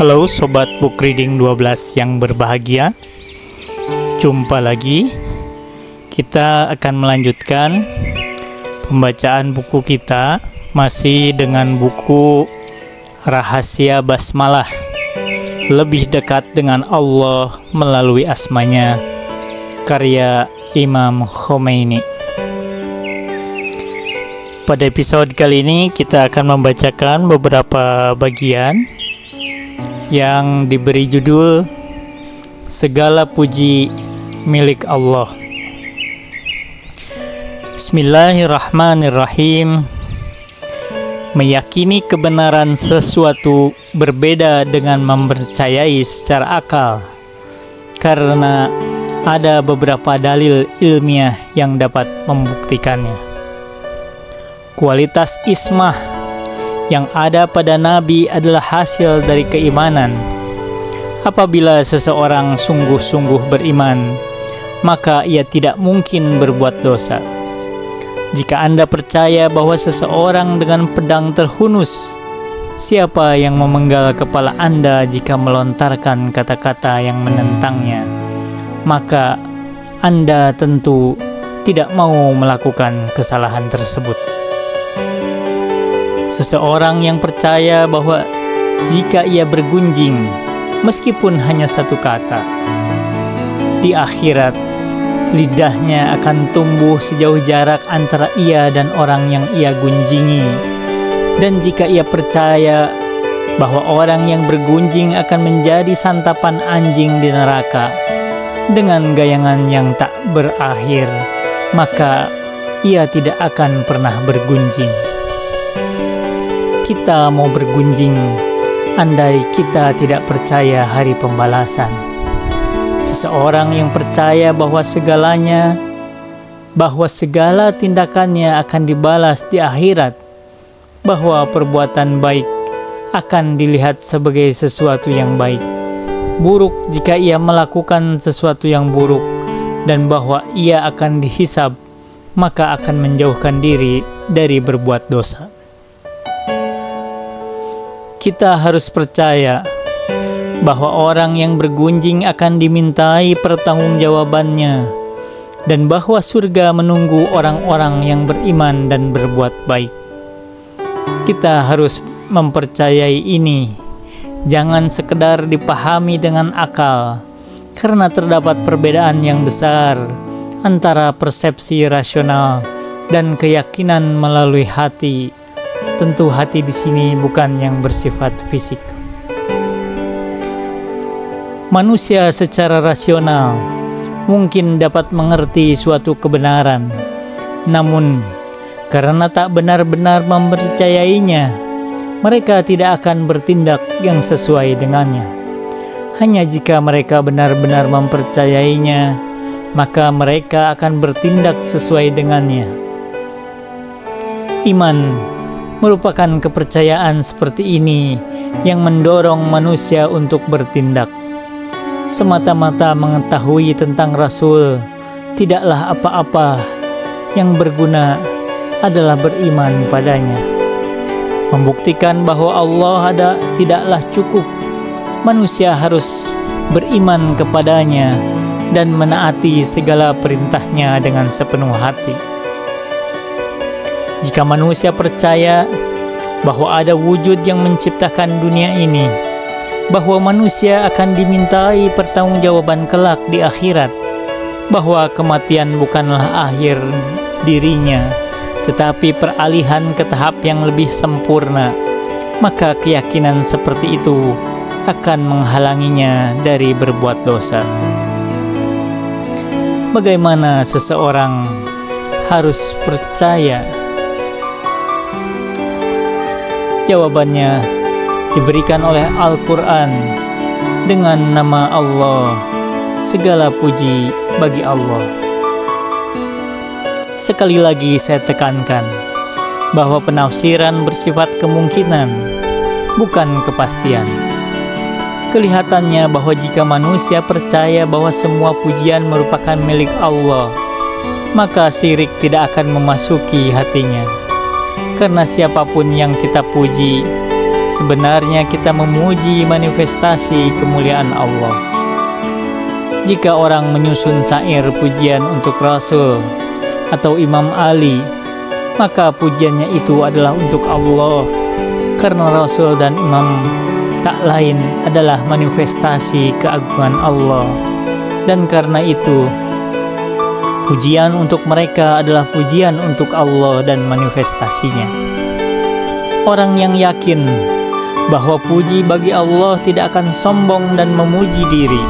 Halo Sobat Book Reading 12 yang berbahagia. Jumpa lagi. Kita akan melanjutkan pembacaan buku kita, masih dengan buku Rahasia Basmalah, lebih dekat dengan Allah melalui asmanya, karya Imam Khomeini. Pada episode kali ini kita akan membacakan beberapa bagian yang diberi judul Segala Puji Milik Allah. Bismillahirrahmanirrahim. Meyakini kebenaran sesuatu berbeda dengan mempercayai secara akal, karena ada beberapa dalil ilmiah yang dapat membuktikannya. Kualitas ismah yang ada pada Nabi adalah hasil dari keimanan. Apabila seseorang sungguh-sungguh beriman, maka ia tidak mungkin berbuat dosa. Jika Anda percaya bahwa seseorang dengan pedang terhunus, siapa yang memenggal kepala Anda jika melontarkan kata-kata yang menentangnya? Maka Anda tentu tidak mau melakukan kesalahan tersebut. Seseorang yang percaya bahwa jika ia bergunjing, meskipun hanya satu kata, di akhirat lidahnya akan tumbuh sejauh jarak antara ia dan orang yang ia gunjingi. Dan jika ia percaya bahwa orang yang bergunjing akan menjadi santapan anjing di neraka dengan gayangan yang tak berakhir, maka ia tidak akan pernah bergunjing. Kita mau bergunjing andai kita tidak percaya hari pembalasan. Seseorang yang percaya bahwa segala tindakannya akan dibalas di akhirat, bahwa perbuatan baik akan dilihat sebagai sesuatu yang baik, buruk jika ia melakukan sesuatu yang buruk, dan bahwa ia akan dihisab, maka akan menjauhkan diri dari berbuat dosa. Kita harus percaya bahwa orang yang bergunjing akan dimintai pertanggungjawabannya, dan bahwa surga menunggu orang-orang yang beriman dan berbuat baik. Kita harus mempercayai ini, jangan sekedar dipahami dengan akal, karena terdapat perbedaan yang besar antara persepsi rasional dan keyakinan melalui hati. Tentu hati di sini bukan yang bersifat fisik. Manusia secara rasional mungkin dapat mengerti suatu kebenaran, namun karena tak benar-benar mempercayainya, mereka tidak akan bertindak yang sesuai dengannya. Hanya jika mereka benar-benar mempercayainya, maka mereka akan bertindak sesuai dengannya. Iman merupakan kepercayaan seperti ini yang mendorong manusia untuk bertindak. Semata-mata mengetahui tentang Rasul tidaklah apa-apa. Yang berguna adalah beriman padanya. Membuktikan bahwa Allah tidaklah cukup. Manusia harus beriman kepadanya dan menaati segala perintahnya dengan sepenuh hati. Jika manusia percaya bahwa ada wujud yang menciptakan dunia ini, bahwa manusia akan dimintai pertanggungjawaban kelak di akhirat, bahwa kematian bukanlah akhir dirinya, tetapi peralihan ke tahap yang lebih sempurna, maka keyakinan seperti itu akan menghalanginya dari berbuat dosa. Bagaimana seseorang harus percaya? Jawabannya diberikan oleh Al-Quran dengan nama Allah. Segala puji bagi Allah. Sekali lagi saya tekankan bahwa penafsiran bersifat kemungkinan, bukan kepastian. Kelihatannya bahwa jika manusia percaya bahwa semua pujian merupakan milik Allah, maka syirik tidak akan memasuki hatinya. Karena siapapun yang kita puji, sebenarnya kita memuji manifestasi kemuliaan Allah. Jika orang menyusun syair pujian untuk Rasul atau Imam Ali, maka pujiannya itu adalah untuk Allah, karena Rasul dan Imam tak lain adalah manifestasi keagungan Allah, dan karena itu pujian untuk mereka adalah pujian untuk Allah dan manifestasinya. Orang yang yakin bahwa puji bagi Allah tidak akan sombong dan memuji diri.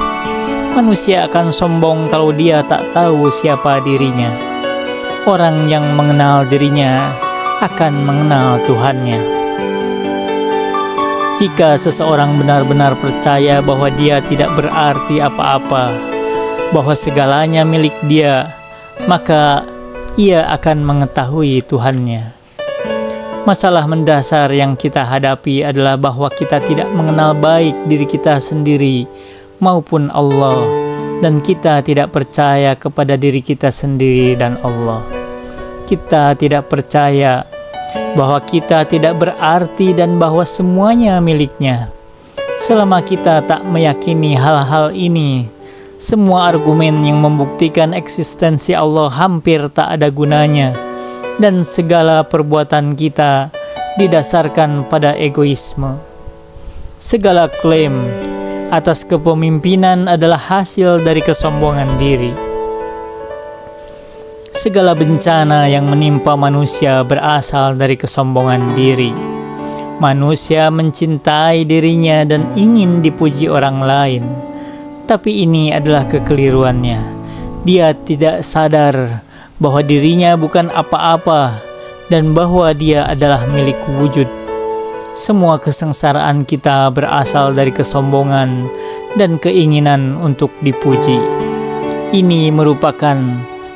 Manusia akan sombong kalau dia tak tahu siapa dirinya. Orang yang mengenal dirinya akan mengenal Tuhannya. Jika seseorang benar-benar percaya bahwa dia tidak berarti apa-apa, bahwa segalanya milik dia, maka ia akan mengetahui Tuhannya. Masalah mendasar yang kita hadapi adalah bahwa kita tidak mengenal baik diri kita sendiri maupun Allah, dan kita tidak percaya kepada diri kita sendiri dan Allah. Kita tidak percaya bahwa kita tidak berarti dan bahwa semuanya miliknya. Selama kita tak meyakini hal-hal ini, semua argumen yang membuktikan eksistensi Allah hampir tak ada gunanya, dan segala perbuatan kita didasarkan pada egoisme. Segala klaim atas kepemimpinan adalah hasil dari kesombongan diri. Segala bencana yang menimpa manusia berasal dari kesombongan diri. Manusia mencintai dirinya dan ingin dipuji orang lain, tapi ini adalah kekeliruannya. Dia tidak sadar bahwa dirinya bukan apa-apa dan bahwa dia adalah milik wujud. Semua kesengsaraan kita berasal dari kesombongan dan keinginan untuk dipuji. Ini merupakan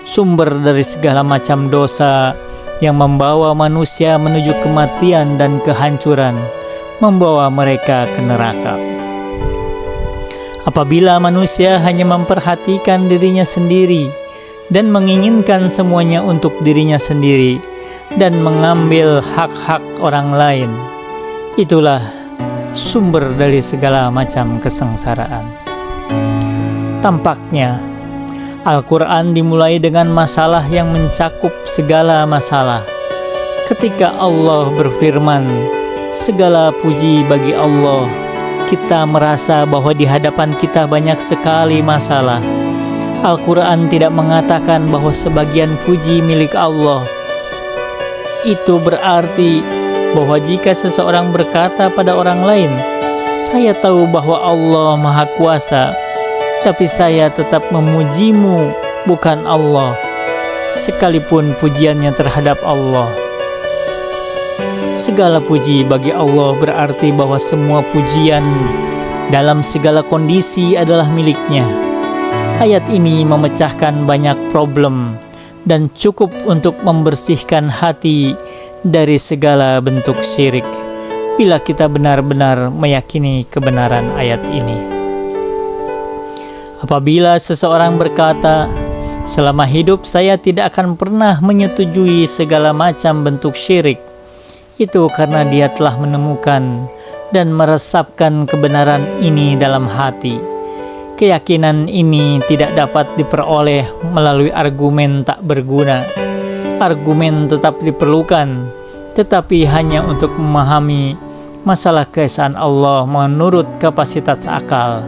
sumber dari segala macam dosa yang membawa manusia menuju kematian dan kehancuran, membawa mereka ke neraka. Apabila manusia hanya memperhatikan dirinya sendiri dan menginginkan semuanya untuk dirinya sendiri dan mengambil hak-hak orang lain, itulah sumber dari segala macam kesengsaraan. Tampaknya Al-Quran dimulai dengan masalah yang mencakup segala masalah. Ketika Allah berfirman, "Segala puji bagi Allah," kita merasa bahwa di hadapan kita banyak sekali masalah. Al-Quran tidak mengatakan bahwa sebagian puji milik Allah. Itu berarti bahwa jika seseorang berkata pada orang lain, "Saya tahu bahwa Allah Maha Kuasa, tapi saya tetap memujimu, bukan Allah," sekalipun pujiannya terhadap Allah. Segala puji bagi Allah berarti bahwa semua pujian dalam segala kondisi adalah miliknya. Ayat ini memecahkan banyak problem dan cukup untuk membersihkan hati dari segala bentuk syirik bila kita benar-benar meyakini kebenaran ayat ini. Apabila seseorang berkata, "Selama hidup saya tidak akan pernah menyetujui segala macam bentuk syirik," itu karena dia telah menemukan dan meresapkan kebenaran ini dalam hati. Keyakinan ini tidak dapat diperoleh melalui argumen tak berguna. Argumen tetap diperlukan, tetapi hanya untuk memahami masalah keesaan Allah menurut kapasitas akal.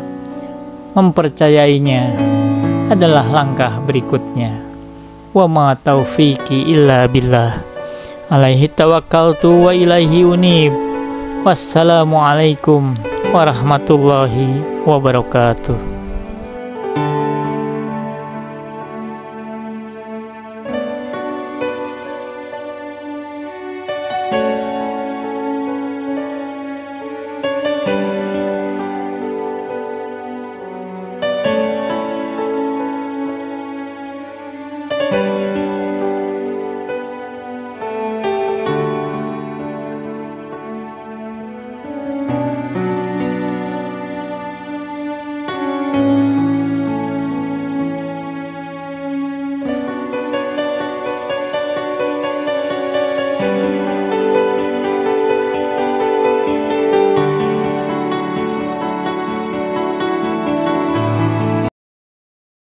Mempercayainya adalah langkah berikutnya. Wa ma taufiqi illa billah. Alaihi tawakkaltu wa ilaihi unib. Wassalamualaikum warahmatullahi wabarakatuh.